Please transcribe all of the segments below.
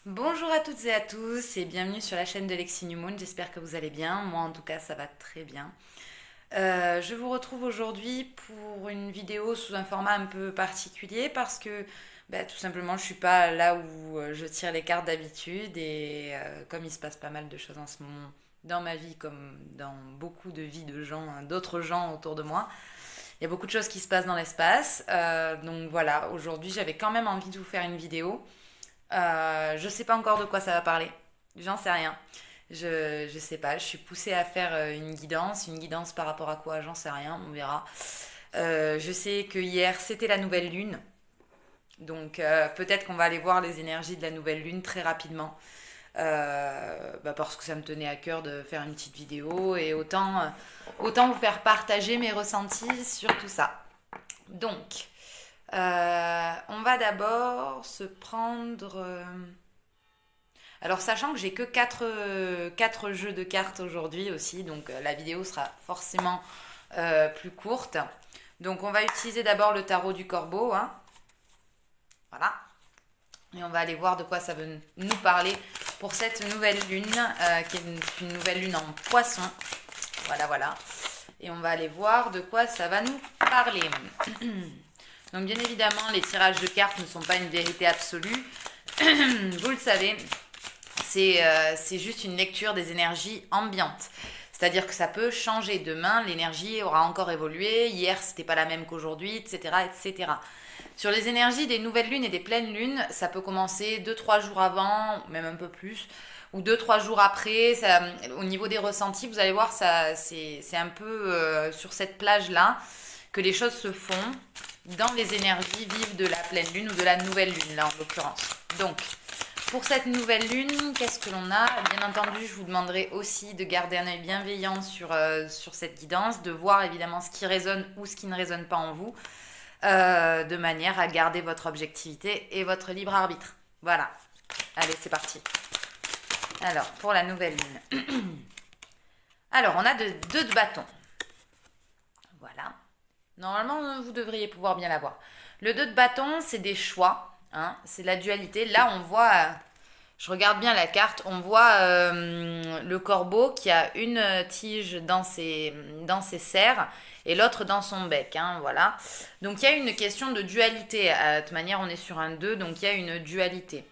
Bonjour à toutes et à tous et bienvenue sur la chaîne de Lexi New Moon. J'espère que vous allez bien. Moi en tout cas ça va très bien. Je vous retrouve aujourd'hui pour une vidéo sous un format un peu particulier parce que tout simplement je suis pas là où je tire les cartes d'habitude et comme il se passe pas mal de choses en ce moment dans ma vie comme dans beaucoup de vies de gens, d'autres gens autour de moi, il y a beaucoup de choses qui se passent dans l'espace. Donc voilà, aujourd'hui j'avais quand même envie de vous faire une vidéo. Je sais pas encore de quoi ça va parler. J'en sais rien. Je sais pas. Je suis poussée à faire une guidance. Une guidance par rapport à quoi? J'en sais rien. On verra. Je sais que hier c'était la nouvelle lune. Donc peut-être qu'on va aller voir les énergies de la nouvelle lune très rapidement. Parce que ça me tenait à cœur de faire une petite vidéo et autant vous faire partager mes ressentis sur tout ça. Donc, on va d'abord se prendre. Alors, sachant que j'ai que 4 jeux de cartes aujourd'hui aussi, donc la vidéo sera forcément plus courte. Donc, on va utiliser d'abord le tarot du corbeau, hein. Voilà. Et on va aller voir de quoi ça veut nous parler pour cette nouvelle lune, qui est une nouvelle lune en poisson. Voilà, voilà. Et on va aller voir de quoi ça va nous parler. Donc bien évidemment, les tirages de cartes ne sont pas une vérité absolue. Vous le savez, c'est juste une lecture des énergies ambiantes. C'est-à-dire que ça peut changer. Demain, l'énergie aura encore évolué. Hier, c'était pas la même qu'aujourd'hui, etc., etc. Sur les énergies des nouvelles lunes et des pleines lunes, ça peut commencer 2-3 jours avant, même un peu plus, ou 2-3 jours après. Ça, au niveau des ressentis, vous allez voir, c'est un peu sur cette plage-là que les choses se font dans les énergies vives de la pleine lune ou de la nouvelle lune, là en l'occurrence. Donc, pour cette nouvelle lune, qu'est-ce que l'on a? Bien entendu, je vous demanderai aussi de garder un œil bienveillant sur cette guidance, de voir évidemment ce qui résonne ou ce qui ne résonne pas en vous, de manière à garder votre objectivité et votre libre arbitre. Voilà. Allez, c'est parti. Alors, pour la nouvelle lune. Alors, on a deux de bâton. Voilà. Normalement, vous devriez pouvoir bien l'avoir. Le 2 de bâton, c'est des choix. Hein, c'est la dualité. Là, on voit, je regarde bien la carte, on voit le corbeau qui a une tige dans ses serres et l'autre dans son bec. Hein, voilà. Donc, il y a une question de dualité. De toute manière, on est sur un 2, donc il y a une dualité.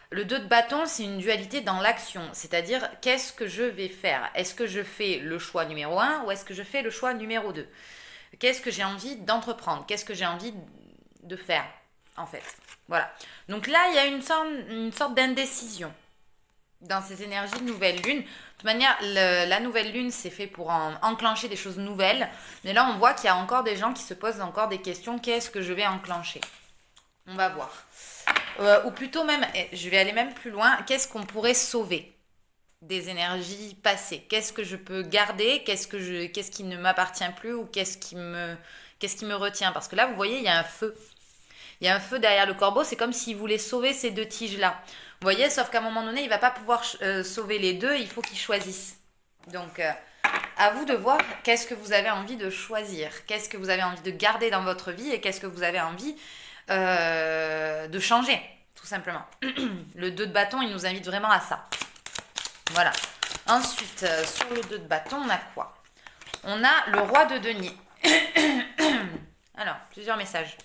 Le 2 de bâton, c'est une dualité dans l'action. C'est-à-dire, qu'est-ce que je vais faire? Est-ce que je fais le choix numéro 1 ou est-ce que je fais le choix numéro 2? Qu'est-ce que j'ai envie d'entreprendre? Qu'est-ce que j'ai envie de faire, en fait? Voilà. Donc là, il y a une sorte d'indécision dans ces énergies de nouvelle lune. De toute manière, la nouvelle lune, c'est fait pour enclencher des choses nouvelles. Mais là, on voit qu'il y a encore des gens qui se posent encore des questions. Qu'est-ce que je vais enclencher? On va voir. Ou plutôt même, je vais aller même plus loin. Qu'est-ce qu'on pourrait sauver des énergies passées? Qu'est-ce que je peux garder? Qu'est-ce qui ne m'appartient plus ou qu'est-ce qui me retient? Parce que là, vous voyez, il y a un feu. Il y a un feu derrière le corbeau. C'est comme s'il voulait sauver ces deux tiges-là. Vous voyez, sauf qu'à un moment donné, il ne va pas pouvoir sauver les deux. Il faut qu'il choisisse. Donc, à vous de voir qu'est-ce que vous avez envie de choisir. Qu'est-ce que vous avez envie de garder dans votre vie et qu'est-ce que vous avez envie de changer, tout simplement. Le 2 de bâton, il nous invite vraiment à ça. Voilà. Ensuite, sur le 2 de bâton, on a quoi? On a le roi de denier. Alors, plusieurs messages.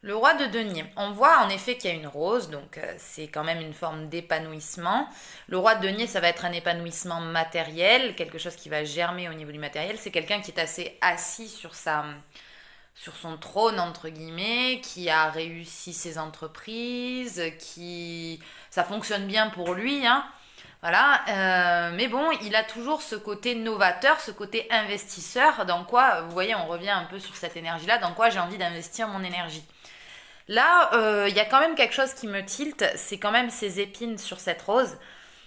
Le roi de denier. On voit en effet qu'il y a une rose, donc c'est quand même une forme d'épanouissement. Le roi de denier, ça va être un épanouissement matériel, quelque chose qui va germer au niveau du matériel. C'est quelqu'un qui est assez assis sur son trône, entre guillemets, qui a réussi ses entreprises, ça fonctionne bien pour lui, hein. Voilà, mais bon, il a toujours ce côté novateur, ce côté investisseur, dans quoi, vous voyez, on revient un peu sur cette énergie-là, dans quoi j'ai envie d'investir mon énergie. Là, il y a quand même quelque chose qui me tilte, c'est quand même ces épines sur cette rose,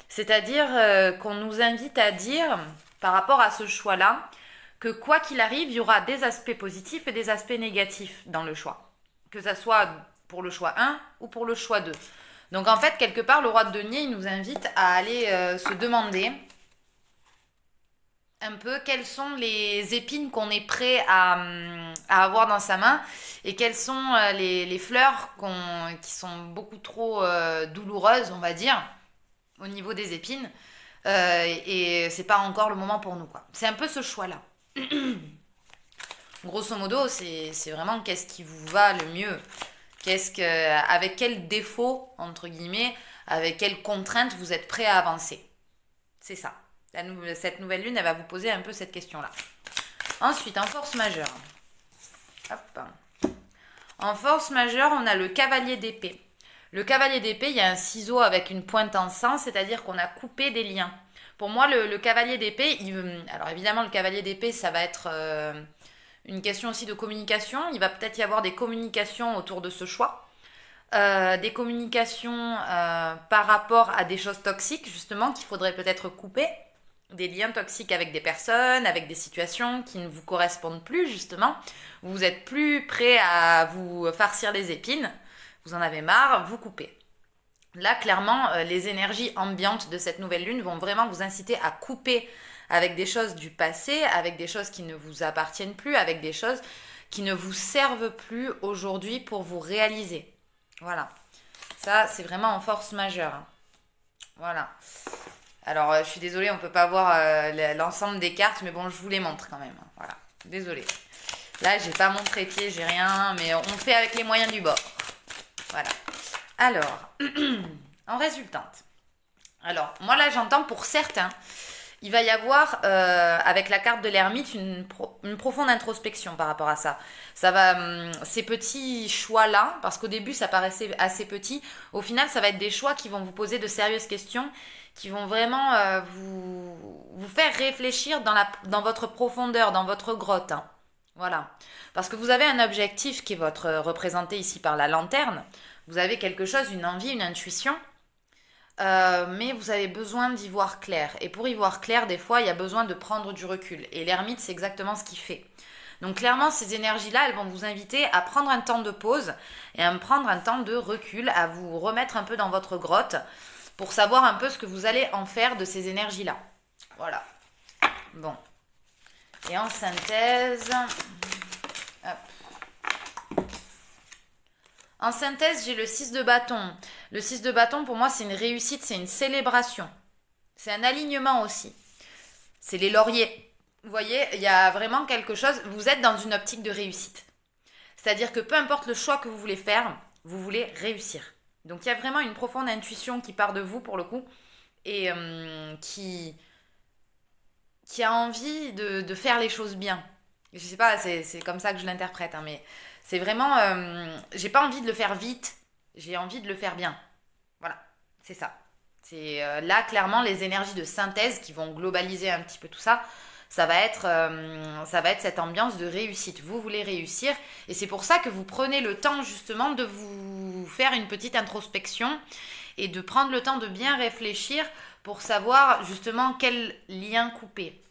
c'est-à-dire qu'on nous invite à dire, par rapport à ce choix-là, que quoi qu'il arrive, il y aura des aspects positifs et des aspects négatifs dans le choix. Que ça soit pour le choix 1 ou pour le choix 2. Donc en fait, quelque part, le roi de denier, il nous invite à aller se demander un peu quelles sont les épines qu'on est prêt à avoir dans sa main et quelles sont les fleurs qui sont beaucoup trop douloureuses, on va dire, au niveau des épines. Et c'est pas encore le moment pour nous, quoi. C'est un peu ce choix-là. Grosso modo, c'est vraiment qu'est-ce qui vous va le mieux. Avec quel défaut, entre guillemets, avec quelles contraintes vous êtes prêt à avancer. C'est ça. Cette nouvelle lune, elle va vous poser un peu cette question-là. Ensuite, en force majeure. Hop. En force majeure, on a le cavalier d'épée. Le cavalier d'épée, il y a un ciseau avec une pointe en sang, c'est-à-dire qu'on a coupé des liens. Pour moi, le cavalier d'épée, alors évidemment, le cavalier d'épée, ça va être une question aussi de communication. Il va peut-être y avoir des communications autour de ce choix. Des communications par rapport à des choses toxiques, justement, qu'il faudrait peut-être couper. Des liens toxiques avec des personnes, avec des situations qui ne vous correspondent plus, justement. Vous êtes plus prêt à vous farcir les épines. Vous en avez marre, vous coupez. Là, clairement, les énergies ambiantes de cette nouvelle lune vont vraiment vous inciter à couper avec des choses du passé, avec des choses qui ne vous appartiennent plus, avec des choses qui ne vous servent plus aujourd'hui pour vous réaliser. Voilà. Ça, c'est vraiment en force majeure. Voilà. Alors, je suis désolée, on ne peut pas voir l'ensemble des cartes, mais bon, je vous les montre quand même. Voilà. Désolée. Là, j'ai pas mon trépied, j'ai rien, mais on fait avec les moyens du bord. Voilà. Alors, en résultante. Alors, moi là, j'entends pour certains, il va y avoir, avec la carte de l'ermite, une profonde introspection par rapport à ça. Ça va, ces petits choix-là, parce qu'au début, ça paraissait assez petit, au final, ça va être des choix qui vont vous poser de sérieuses questions, qui vont vraiment vous faire réfléchir dans votre profondeur, dans votre grotte. Hein. Voilà. Parce que vous avez un objectif qui est représenté ici par la lanterne. Vous avez quelque chose, une envie, une intuition. Mais vous avez besoin d'y voir clair. Et pour y voir clair, des fois, il y a besoin de prendre du recul. Et l'ermite, c'est exactement ce qu'il fait. Donc clairement, ces énergies-là, elles vont vous inviter à prendre un temps de pause et à prendre un temps de recul, à vous remettre un peu dans votre grotte pour savoir un peu ce que vous allez en faire de ces énergies-là. Voilà. Bon. Et en synthèse... Hop. En synthèse, j'ai le 6 de bâton. Le 6 de bâton, pour moi, c'est une réussite, c'est une célébration. C'est un alignement aussi. C'est les lauriers. Vous voyez, il y a vraiment quelque chose, vous êtes dans une optique de réussite. C'est-à-dire que peu importe le choix que vous voulez faire, vous voulez réussir. Donc il y a vraiment une profonde intuition qui part de vous, pour le coup, et qui a envie de faire les choses bien. Je sais pas, c'est comme ça que je l'interprète, hein, mais c'est vraiment... j'ai pas envie de le faire vite, j'ai envie de le faire bien. Voilà, c'est ça. C'est là, clairement, les énergies de synthèse qui vont globaliser un petit peu tout ça, ça va être cette ambiance de réussite. Vous voulez réussir, et c'est pour ça que vous prenez le temps, justement, de vous faire une petite introspection et de prendre le temps de bien réfléchir pour savoir, justement, quel lien couper,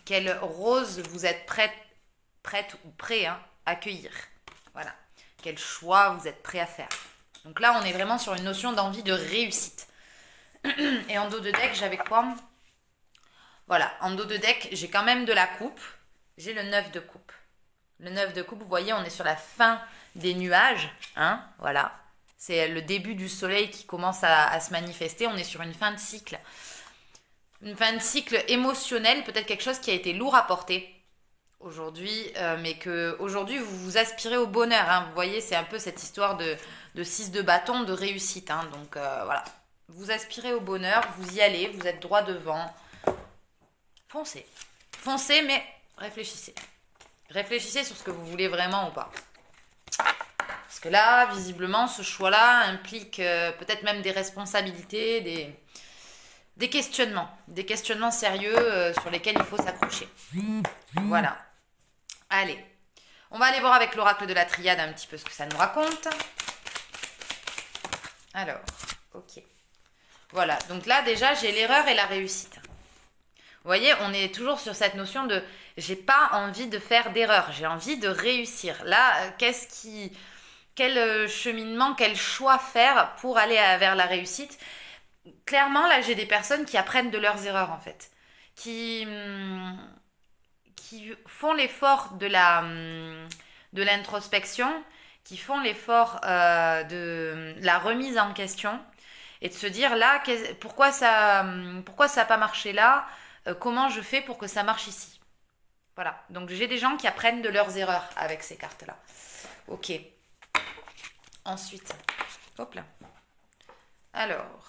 quelle rose vous êtes prête ou prêt à accueillir. Voilà. Quel choix vous êtes prêt à faire. Donc là, on est vraiment sur une notion d'envie de réussite. Et en dos de deck, j'avais quoi ? Voilà, en dos de deck, j'ai quand même de la coupe. J'ai le 9 de coupe. Le 9 de coupe, vous voyez, on est sur la fin des nuages. Hein, voilà. C'est le début du soleil qui commence à se manifester. On est sur une fin de cycle. Une fin de cycle émotionnelle, peut-être quelque chose qui a été lourd à porter aujourd'hui, mais que aujourd'hui vous vous aspirez au bonheur. Hein. Vous voyez, c'est un peu cette histoire de 6 de bâton, de réussite. Hein. Donc voilà, vous aspirez au bonheur, vous y allez, vous êtes droit devant. Foncez. Foncez, mais réfléchissez. Réfléchissez sur ce que vous voulez vraiment ou pas. Parce que là, visiblement, ce choix-là implique peut-être même des responsabilités, des questionnements sérieux sur lesquels il faut s'accrocher. Voilà. Allez, on va aller voir avec l'oracle de la triade un petit peu ce que ça nous raconte. Alors, ok. Voilà, donc là déjà j'ai l'erreur et la réussite. Vous voyez, on est toujours sur cette notion de j'ai pas envie de faire d'erreur, j'ai envie de réussir. Là, quel cheminement, quel choix faire pour aller vers la réussite ? Clairement, là j'ai des personnes qui apprennent de leurs erreurs en fait. qui, qui font l'effort de l'introspection, qui font l'effort de la remise en question et de se dire là, pourquoi ça n'a pas marché là, comment je fais pour que ça marche ici. Voilà, donc j'ai des gens qui apprennent de leurs erreurs avec ces cartes-là. Ok. Ensuite, hop là. Alors,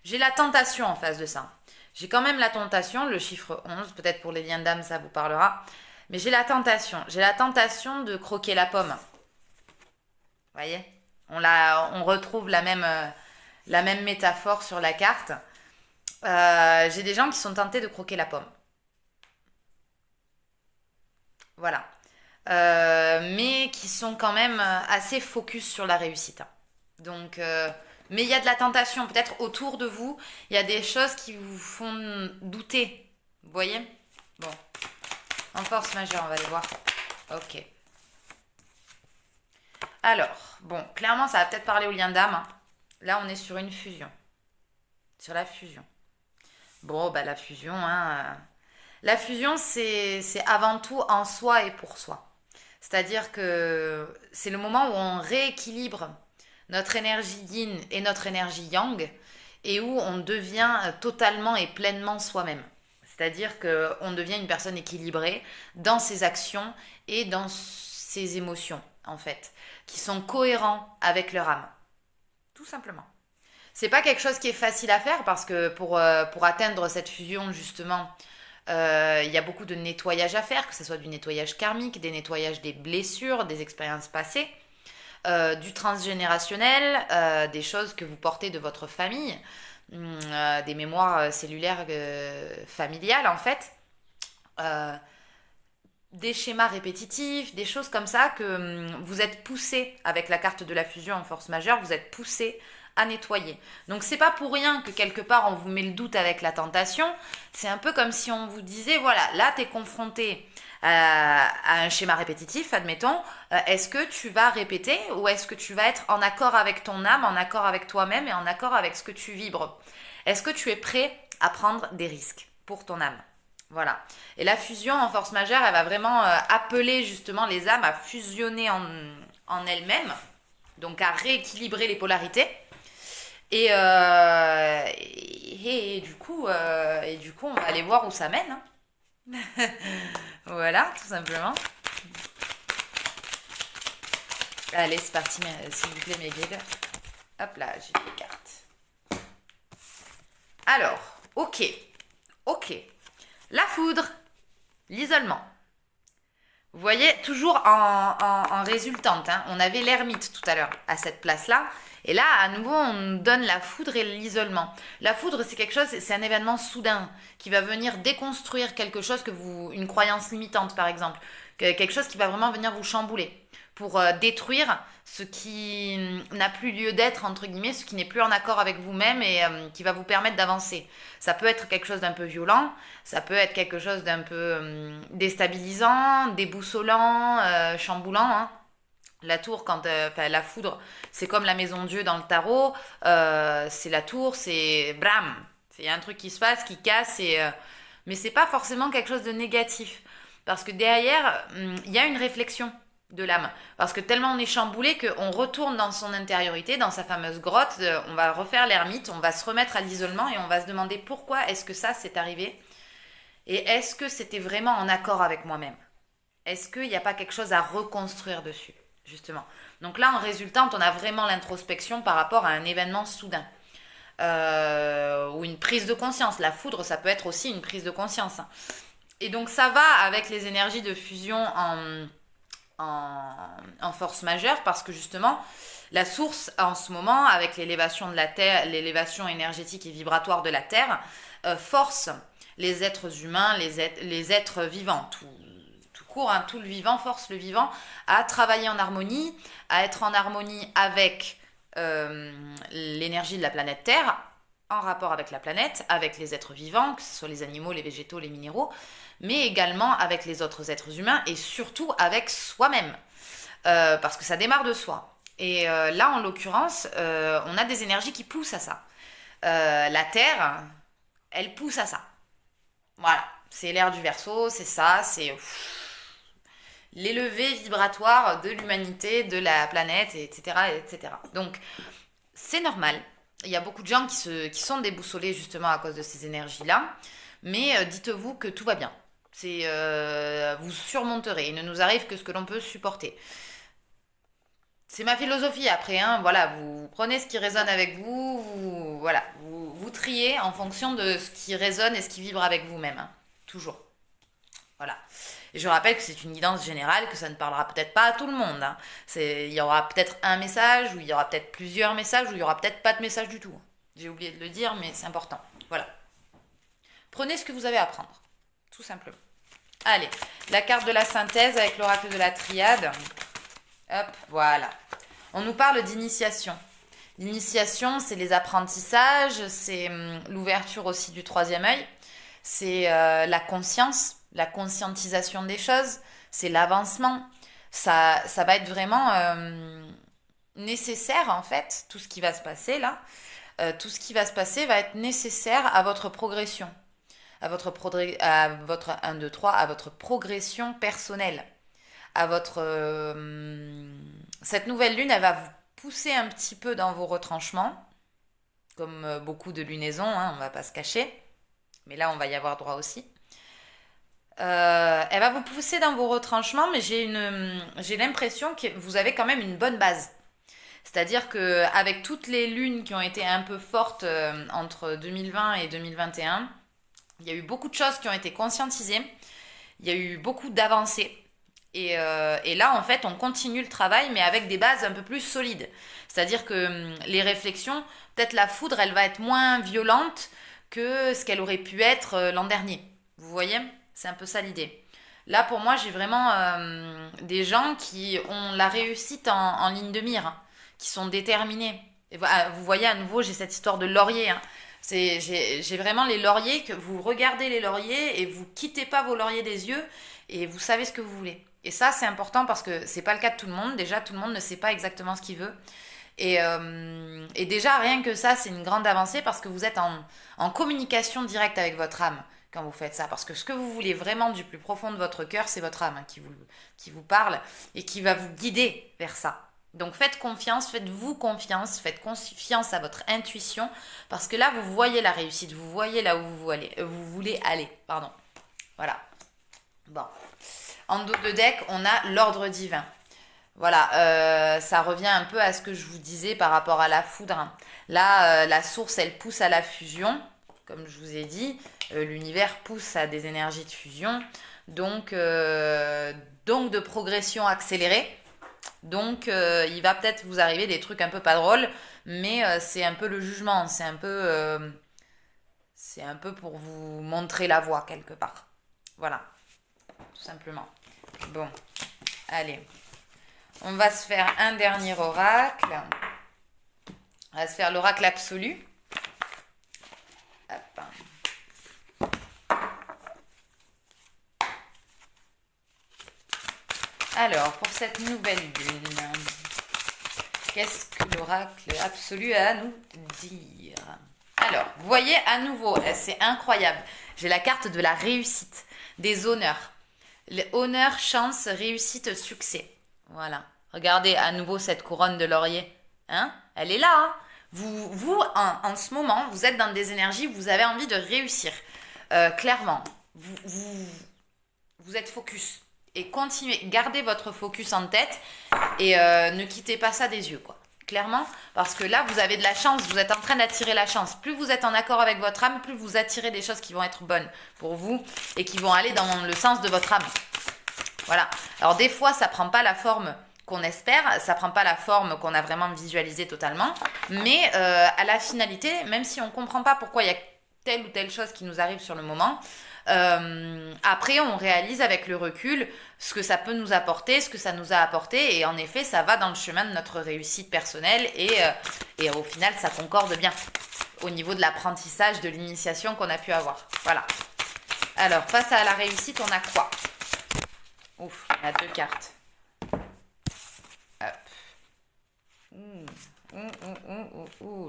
j'ai la tentation en face de ça. J'ai quand même la tentation, le chiffre 11, peut-être pour les liens d'âme ça vous parlera, mais j'ai la tentation. J'ai la tentation de croquer la pomme. Vous voyez, on retrouve la même métaphore sur la carte. J'ai des gens qui sont tentés de croquer la pomme. Voilà. Mais qui sont quand même assez focus sur la réussite. Donc, mais il y a de la tentation. Peut-être autour de vous, il y a des choses qui vous font douter. Vous voyez? Bon. En force majeure, on va aller voir. Ok. Alors, bon, clairement, ça va peut-être parler au lien d'âme. Hein. Là, on est sur une fusion. Sur la fusion. Bon, bah la fusion, hein. La fusion, c'est avant tout en soi et pour soi. C'est-à-dire que c'est le moment où on rééquilibre notre énergie yin et notre énergie yang et où on devient totalement et pleinement soi-même. C'est-à-dire qu'on devient une personne équilibrée dans ses actions et dans ses émotions, en fait, qui sont cohérents avec leur âme. Tout simplement. C'est pas quelque chose qui est facile à faire parce que pour atteindre cette fusion, justement, il y a beaucoup de nettoyage à faire, que ce soit du nettoyage karmique, des nettoyages des blessures, des expériences passées, du transgénérationnel, des choses que vous portez de votre famille, des mémoires cellulaires familiales en fait, des schémas répétitifs, des choses comme ça que vous êtes poussé avec la carte de la fusion en force majeure, vous êtes poussé à nettoyer. Donc c'est pas pour rien que quelque part on vous met le doute avec la tentation. C'est un peu comme si on vous disait voilà, là tu es confronté à un schéma répétitif, admettons. Est-ce que tu vas répéter ou est-ce que tu vas être en accord avec ton âme, en accord avec toi-même et en accord avec ce que tu vibres? Est-ce que tu es prêt à prendre des risques pour ton âme? Voilà. Et la fusion en force majeure, elle va vraiment appeler justement les âmes à fusionner en elles-mêmes, donc à rééquilibrer les polarités. Et du coup, on va aller voir où ça mène. Hein. Voilà, tout simplement. Allez, c'est parti, s'il vous plaît, mes guides. Hop là, j'ai les cartes. Alors, ok. La foudre, l'isolement. Vous voyez, toujours en résultante. Hein. On avait l'ermite tout à l'heure à cette place-là. Et là, à nouveau, on nous donne la foudre et l'isolement. La foudre, c'est quelque chose, c'est un événement soudain qui va venir déconstruire quelque chose une croyance limitante, par exemple. Quelque chose qui va vraiment venir vous chambouler pour détruire ce qui n'a plus lieu d'être, entre guillemets, ce qui n'est plus en accord avec vous-même et qui va vous permettre d'avancer. Ça peut être quelque chose d'un peu violent, ça peut être quelque chose d'un peu déstabilisant, déboussolant, chamboulant, hein. La tour, la foudre, c'est comme la maison Dieu dans le tarot. C'est la tour, c'est bram. Il y a un truc qui se passe, qui casse, mais c'est pas forcément quelque chose de négatif. Parce que derrière, il y a une réflexion de l'âme. Parce que tellement on est chamboulé qu'on retourne dans son intériorité, dans sa fameuse grotte, on va refaire l'ermite, on va se remettre à l'isolement et on va se demander pourquoi est-ce que ça s'est arrivé et est-ce que c'était vraiment en accord avec moi-même? Est-ce qu'il n'y a pas quelque chose à reconstruire dessus? Justement. Donc là, en résultante, on a vraiment l'introspection par rapport à un événement soudain. Ou une prise de conscience. La foudre, ça peut être aussi une prise de conscience. Et donc ça va avec les énergies de fusion en force majeure parce que justement, la source en ce moment, avec l'élévation de la Terre, l'élévation énergétique et vibratoire de la Terre, force les êtres humains, les êtres vivants, tout le vivant, force le vivant à travailler en harmonie, à être en harmonie avec l'énergie de la planète Terre, en rapport avec la planète, avec les êtres vivants, que ce soit les animaux, les végétaux, les minéraux, mais également avec les autres êtres humains et surtout avec soi-même, parce que ça démarre de soi. Et là, en l'occurrence, on a des énergies qui poussent à ça. La Terre, elle pousse à ça. Voilà, c'est l'ère du Verseau, c'est ça, c'est l'élevé vibratoire de l'humanité, de la planète, etc., etc. Donc, c'est normal. Il y a beaucoup de gens qui sont déboussolés justement à cause de ces énergies-là. Mais dites-vous que tout va bien. Vous surmonterez. Il ne nous arrive que ce que l'on peut supporter. C'est ma philosophie après, hein. Voilà, vous prenez ce qui résonne avec vous, voilà, vous triez en fonction de ce qui résonne et ce qui vibre avec vous-même, hein. Toujours. Voilà. Et je rappelle que c'est une guidance générale, que ça ne parlera peut-être pas à tout le monde, hein. Il y aura peut-être un message, ou il y aura peut-être plusieurs messages, ou il y aura peut-être pas de message du tout. J'ai oublié de le dire, mais c'est important. Voilà. Prenez ce que vous avez à prendre, tout simplement. Allez, la carte de la synthèse avec l'oracle de la triade. Hop, voilà. On nous parle d'initiation. L'initiation, c'est les apprentissages, c'est l'ouverture aussi du troisième œil, c'est la conscience, la conscientisation des choses, c'est l'avancement. Ça va être vraiment nécessaire en fait, tout ce qui va se passer là. Tout ce qui va se passer va être nécessaire à votre progression, à votre 1, 2, 3, à votre progression personnelle, à votre... Cette nouvelle lune, elle va vous pousser un petit peu dans vos retranchements, comme beaucoup de lunaisons, hein, on va pas se cacher, mais là on va y avoir droit aussi. Elle va vous pousser dans vos retranchements, mais j'ai l'impression que vous avez quand même une bonne base. C'est-à-dire qu'avec toutes les lunes qui ont été un peu fortes entre 2020 et 2021, il y a eu beaucoup de choses qui ont été conscientisées, il y a eu beaucoup d'avancées. Et là, en fait, on continue le travail, mais avec des bases un peu plus solides. C'est-à-dire que les réflexions, peut-être la foudre, elle va être moins violente que ce qu'elle aurait pu être l'an dernier. Vous voyez? C'est un peu ça l'idée. Là, pour moi, j'ai vraiment des gens qui ont la réussite en ligne de mire, hein, qui sont déterminés. Et vous voyez, à nouveau, j'ai cette histoire de laurier, hein. J'ai vraiment les lauriers, que vous regardez les lauriers et vous quittez pas vos lauriers des yeux et vous savez ce que vous voulez. Et ça, c'est important parce que c'est pas le cas de tout le monde. Déjà, tout le monde ne sait pas exactement ce qu'il veut. Et déjà, rien que ça, c'est une grande avancée parce que vous êtes en communication directe avec votre âme quand vous faites ça. Parce que ce que vous voulez vraiment du plus profond de votre cœur, c'est votre âme, hein, qui vous parle et qui va vous guider vers ça. Donc faites confiance, faites-vous confiance, faites confiance à votre intuition parce que là, vous voyez la réussite, vous voyez là où vous voulez aller. Pardon. Voilà. Bon. En dos de deck, on a l'ordre divin. Voilà, ça revient un peu à ce que je vous disais par rapport à la foudre. Là, la source, elle pousse à la fusion, comme je vous ai dit. L'univers pousse à des énergies de fusion, donc de progression accélérée. Donc, il va peut-être vous arriver des trucs un peu pas drôles, mais c'est un peu le jugement, c'est un peu pour vous montrer la voie quelque part. Voilà, tout simplement. Bon, allez. On va se faire un dernier oracle. On va se faire l'oracle absolu. Hop. Alors, pour cette nouvelle lune, qu'est-ce que l'oracle absolu a à nous dire? Alors, vous voyez à nouveau, c'est incroyable. J'ai la carte de la réussite, des honneurs. Les honneurs, chance, réussite, succès. Voilà. Regardez à nouveau cette couronne de laurier. Hein? Elle est là. Hein? Vous en ce moment, vous êtes dans des énergies où vous avez envie de réussir. Clairement. Vous êtes focus. Et continuez. Gardez votre focus en tête. Et ne quittez pas ça des yeux, quoi. Clairement. Parce que là, vous avez de la chance. Vous êtes en train d'attirer la chance. Plus vous êtes en accord avec votre âme, plus vous attirez des choses qui vont être bonnes pour vous. Et qui vont aller dans le sens de votre âme. Voilà. Alors des fois, ça prend pas la forme qu'on espère, ça prend pas la forme qu'on a vraiment visualisée totalement, mais à la finalité, même si on comprend pas pourquoi il y a telle ou telle chose qui nous arrive sur le moment, après on réalise avec le recul ce que ça peut nous apporter, ce que ça nous a apporté, et en effet, ça va dans le chemin de notre réussite personnelle, et au final, ça concorde bien au niveau de l'apprentissage, de l'initiation qu'on a pu avoir. Voilà. Alors, face à la réussite, on a quoi? Ouf, il y a 2 cartes. Hop.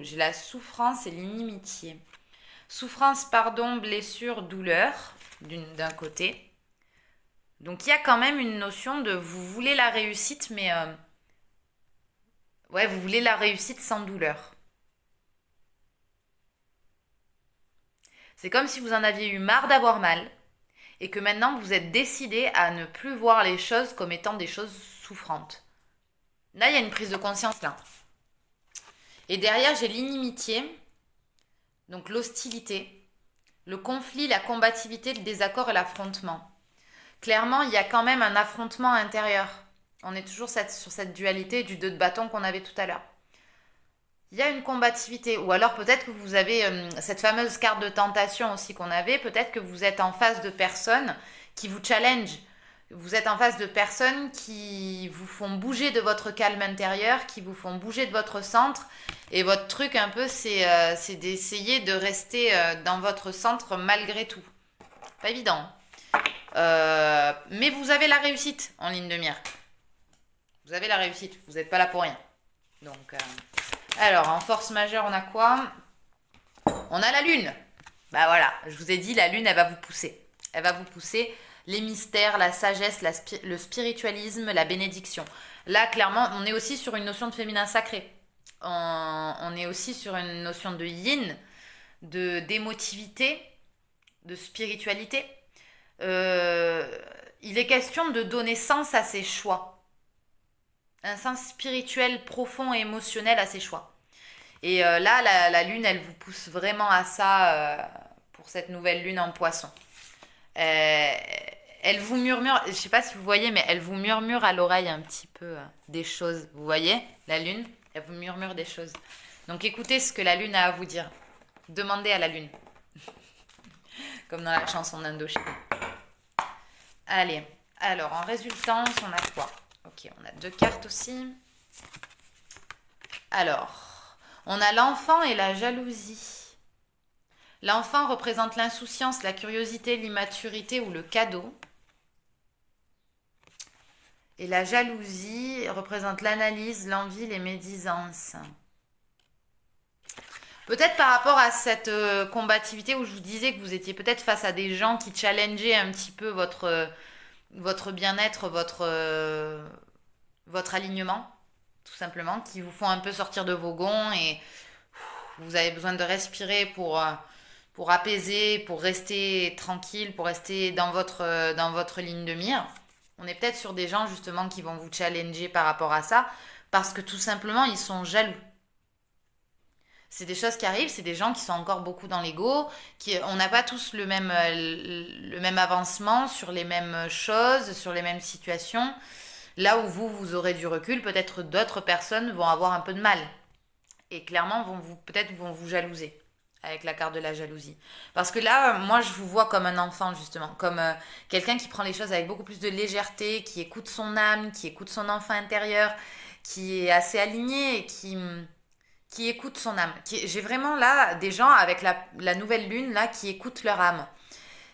J'ai la souffrance et l'inimitié. Souffrance, pardon, blessure, douleur, d'un côté. Donc il y a quand même une notion de vous voulez la réussite, mais ouais, vous voulez la réussite sans douleur. C'est comme si vous en aviez eu marre d'avoir mal et que maintenant vous êtes décidé à ne plus voir les choses comme étant des choses souffrantes. Là, il y a une prise de conscience là. Et derrière, j'ai l'inimitié, donc l'hostilité, le conflit, la combativité, le désaccord et l'affrontement. Clairement, il y a quand même un affrontement intérieur. On est toujours sur cette dualité du 2 de bâton qu'on avait tout à l'heure. Il y a une combativité, ou alors peut-être que vous avez cette fameuse carte de tentation aussi qu'on avait, peut-être que vous êtes en face de personnes qui vous challenge. Vous êtes en face de personnes qui vous font bouger de votre calme intérieur, qui vous font bouger de votre centre. Et votre truc un peu, c'est d'essayer de rester dans votre centre malgré tout. Pas évident. Mais vous avez la réussite en ligne de mire. Vous avez la réussite. Vous n'êtes pas là pour rien. Donc, alors, en force majeure, on a quoi? On a la lune. Bah voilà, je vous ai dit, la lune, elle va vous pousser. Elle va vous pousser les mystères, la sagesse, le spiritualisme, la bénédiction. Là, clairement, on est aussi sur une notion de féminin sacré. On est aussi sur une notion de yin, d'émotivité, de spiritualité. Il est question de donner sens à ses choix. Un sens spirituel profond et émotionnel à ses choix. Et là, la lune, elle vous pousse vraiment à ça pour cette nouvelle lune en poisson. Elle vous murmure, je ne sais pas si vous voyez, mais elle vous murmure à l'oreille un petit peu des choses. Vous voyez, la lune, elle vous murmure des choses. Donc écoutez ce que la lune a à vous dire. Demandez à la lune. Comme dans la chanson d'Indochine. Allez, alors en résultance, on a quoi? Ok, on a 2 cartes aussi. Alors, on a l'enfant et la jalousie. L'enfant représente l'insouciance, la curiosité, l'immaturité ou le cadeau. Et la jalousie représente l'analyse, l'envie, les médisances. Peut-être par rapport à cette combativité où je vous disais que vous étiez peut-être face à des gens qui challengeaient un petit peu votre bien-être, votre alignement, tout simplement, qui vous font un peu sortir de vos gonds et vous avez besoin de respirer pour apaiser, pour rester tranquille, pour rester dans votre ligne de mire. On est peut-être sur des gens justement qui vont vous challenger par rapport à ça parce que tout simplement ils sont jaloux. C'est des choses qui arrivent, c'est des gens qui sont encore beaucoup dans l'ego, on n'a pas tous le même avancement sur les mêmes choses, sur les mêmes situations. Là où vous aurez du recul, peut-être d'autres personnes vont avoir un peu de mal. Et clairement, peut-être vont vous jalouser avec la carte de la jalousie. Parce que là, moi, je vous vois comme un enfant, justement. Comme quelqu'un qui prend les choses avec beaucoup plus de légèreté, qui écoute son âme, qui écoute son enfant intérieur, qui est assez aligné et qui écoute son âme. J'ai vraiment là des gens avec la nouvelle lune là qui écoutent leur âme.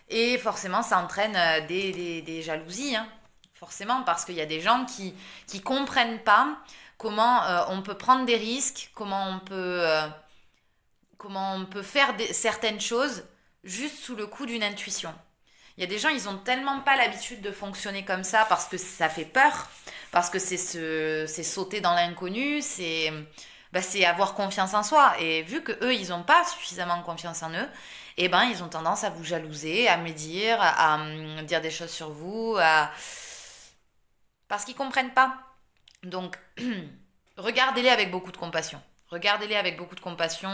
Et forcément, ça entraîne des jalousies, hein. Forcément, parce qu'il y a des gens qui comprennent pas comment on peut prendre des risques, comment on peut faire certaines choses juste sous le coup d'une intuition. Il y a des gens, ils ont tellement pas l'habitude de fonctionner comme ça parce que ça fait peur, parce que c'est sauter dans l'inconnu, c'est avoir confiance en soi. Et vu que eux, ils n'ont pas suffisamment confiance en eux, eh ben, ils ont tendance à vous jalouser, à médire, à dire des choses sur vous, parce qu'ils comprennent pas. Donc, regardez-les avec beaucoup de compassion. Regardez-les avec beaucoup de compassion.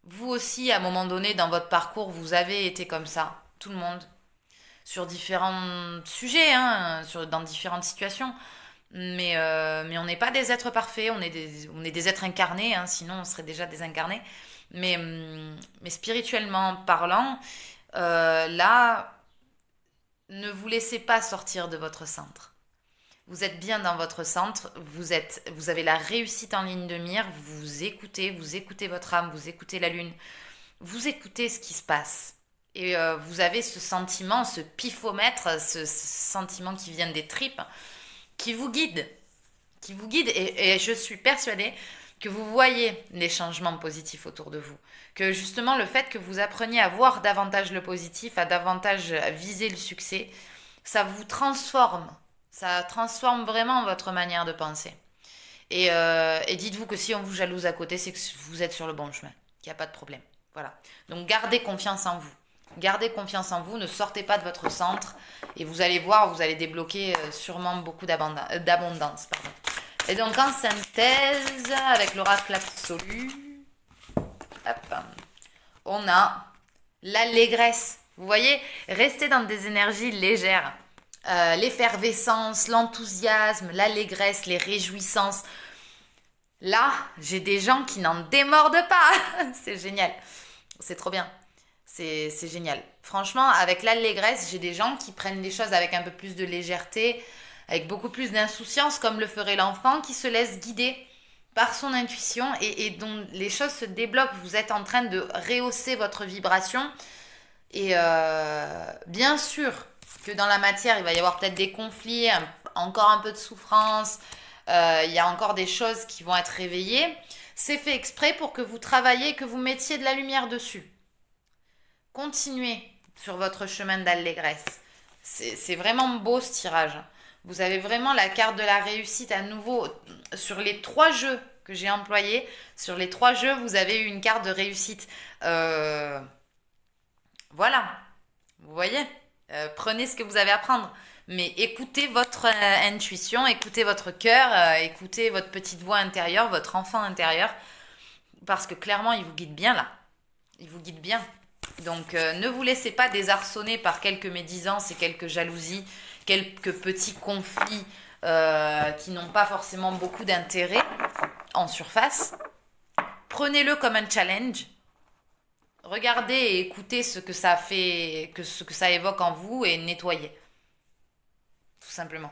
Vous aussi, à un moment donné, dans votre parcours, vous avez été comme ça. Tout le monde. Sur différents sujets, hein, dans différentes situations. Mais on n'est pas des êtres parfaits, on est des êtres incarnés, hein, sinon on serait déjà désincarnés. Mais spirituellement parlant, là, ne vous laissez pas sortir de votre centre. Vous êtes bien dans votre centre, vous avez la réussite en ligne de mire, vous écoutez votre âme, vous écoutez la lune, vous écoutez ce qui se passe. Et vous avez ce sentiment, ce pifomètre, ce sentiment qui vient des tripes, qui vous guide. Et je suis persuadée que vous voyez les changements positifs autour de vous, que justement le fait que vous appreniez à voir davantage le positif, à davantage viser le succès, ça vous transforme, ça transforme vraiment votre manière de penser. Et dites-vous que si on vous jalouse à côté, c'est que vous êtes sur le bon chemin, qu'il n'y a pas de problème. Voilà. Donc gardez confiance en vous. Gardez confiance en vous, ne sortez pas de votre centre et vous allez voir, vous allez débloquer sûrement beaucoup d'abondance. Et donc en synthèse, avec l'oracle absolu, hop, on a l'allégresse. Vous voyez, restez dans des énergies légères. L'effervescence, l'enthousiasme, l'allégresse, les réjouissances. Là, j'ai des gens qui n'en démordent pas. C'est génial. C'est trop bien. C'est génial. Franchement, avec l'allégresse, j'ai des gens qui prennent les choses avec un peu plus de légèreté, avec beaucoup plus d'insouciance, comme le ferait l'enfant, qui se laisse guider par son intuition et dont les choses se débloquent. Vous êtes en train de rehausser votre vibration. Et bien sûr que dans la matière, il va y avoir peut-être des conflits, encore un peu de souffrance, il y a encore des choses qui vont être réveillées. C'est fait exprès pour que vous travailliez, que vous mettiez de la lumière dessus. Continuez sur votre chemin d'allégresse. C'est vraiment beau ce tirage. Vous avez vraiment la carte de la réussite à nouveau. Sur les 3 jeux que j'ai employés, sur les 3 jeux, vous avez eu une carte de réussite. Voilà. Vous voyez, prenez ce que vous avez à prendre. Mais écoutez votre intuition, écoutez votre cœur, écoutez votre petite voix intérieure, votre enfant intérieur. Parce que clairement, il vous guide bien là. Il vous guide bien. Donc ne vous laissez pas désarçonner par quelques médisances et quelques jalousies, quelques petits conflits qui n'ont pas forcément beaucoup d'intérêt en surface. Prenez-le comme un challenge. Regardez et écoutez ce que ça fait, ce que ça évoque en vous et nettoyez. Tout simplement.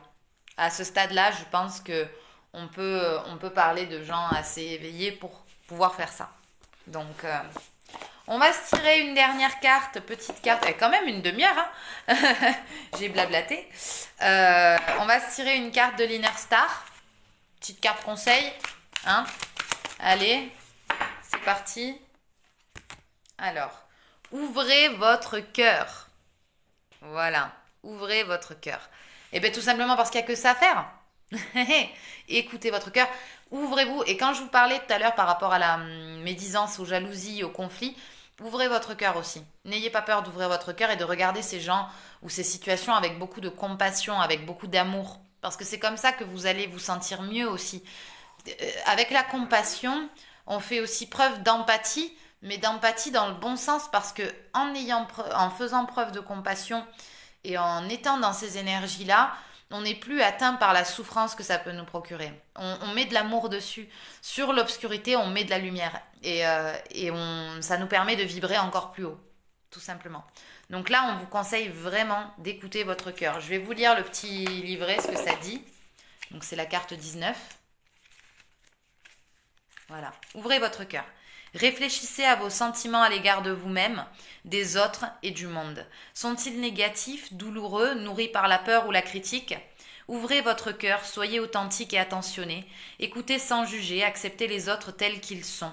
À ce stade-là, je pense que on peut parler de gens assez éveillés pour pouvoir faire ça. Donc on va se tirer une dernière carte, petite carte, quand même une demi-heure, hein. J'ai blablaté. On va se tirer une carte de l'Inner Star, petite carte conseil, hein. Allez, c'est parti. Alors, ouvrez votre cœur. Voilà, ouvrez votre cœur. Et bien tout simplement parce qu'il n'y a que ça à faire. Écoutez votre cœur, ouvrez-vous. Et quand je vous parlais tout à l'heure par rapport à la médisance, aux jalousies, aux conflits, ouvrez votre cœur aussi. N'ayez pas peur d'ouvrir votre cœur et de regarder ces gens ou ces situations avec beaucoup de compassion, avec beaucoup d'amour. Parce que c'est comme ça que vous allez vous sentir mieux aussi. Avec la compassion, on fait aussi preuve d'empathie, mais d'empathie dans le bon sens parce que en faisant preuve de compassion et en étant dans ces énergies-là, on n'est plus atteint par la souffrance que ça peut nous procurer. On met de l'amour dessus. Sur l'obscurité, on met de la lumière. Et ça nous permet de vibrer encore plus haut, tout simplement. Donc là, on vous conseille vraiment d'écouter votre cœur. Je vais vous lire le petit livret, ce que ça dit. Donc c'est la carte 19. Voilà. Ouvrez votre cœur. Réfléchissez à vos sentiments à l'égard de vous-même, des autres et du monde. Sont-ils négatifs, douloureux, nourris par la peur ou la critique ? Ouvrez votre cœur, soyez authentique et attentionné. Écoutez sans juger, acceptez les autres tels qu'ils sont.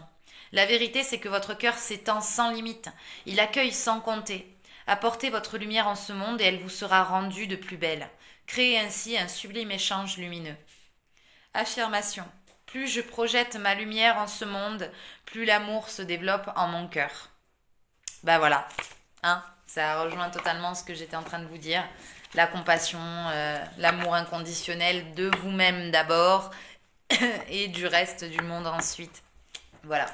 La vérité, c'est que votre cœur s'étend sans limite. Il accueille sans compter. Apportez votre lumière en ce monde et elle vous sera rendue de plus belle. Créez ainsi un sublime échange lumineux. Affirmation. Plus je projette ma lumière en ce monde, plus l'amour se développe en mon cœur. Ben voilà, hein, ça rejoint totalement ce que j'étais en train de vous dire. La compassion, l'amour inconditionnel de vous-même d'abord et du reste du monde ensuite. Voilà.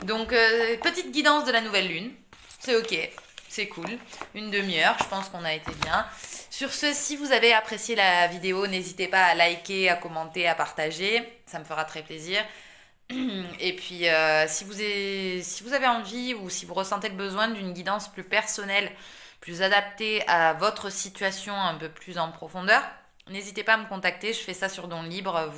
Donc, petite guidance de la nouvelle lune. C'est ok, c'est cool. Une demi-heure, je pense qu'on a été bien. Sur ce, si vous avez apprécié la vidéo, n'hésitez pas à liker, à commenter, à partager. Ça me fera très plaisir. Et puis, si vous avez envie ou si vous ressentez le besoin d'une guidance plus personnelle, plus adaptée à votre situation un peu plus en profondeur, n'hésitez pas à me contacter. Je fais ça sur Don Libre.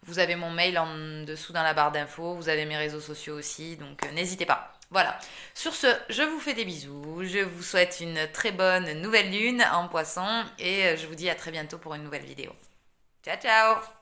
Vous avez mon mail en dessous dans la barre d'infos. Vous avez mes réseaux sociaux aussi. Donc, n'hésitez pas. Voilà. Sur ce, je vous fais des bisous. Je vous souhaite une très bonne nouvelle lune en poisson. Et je vous dis à très bientôt pour une nouvelle vidéo. Ciao, ciao!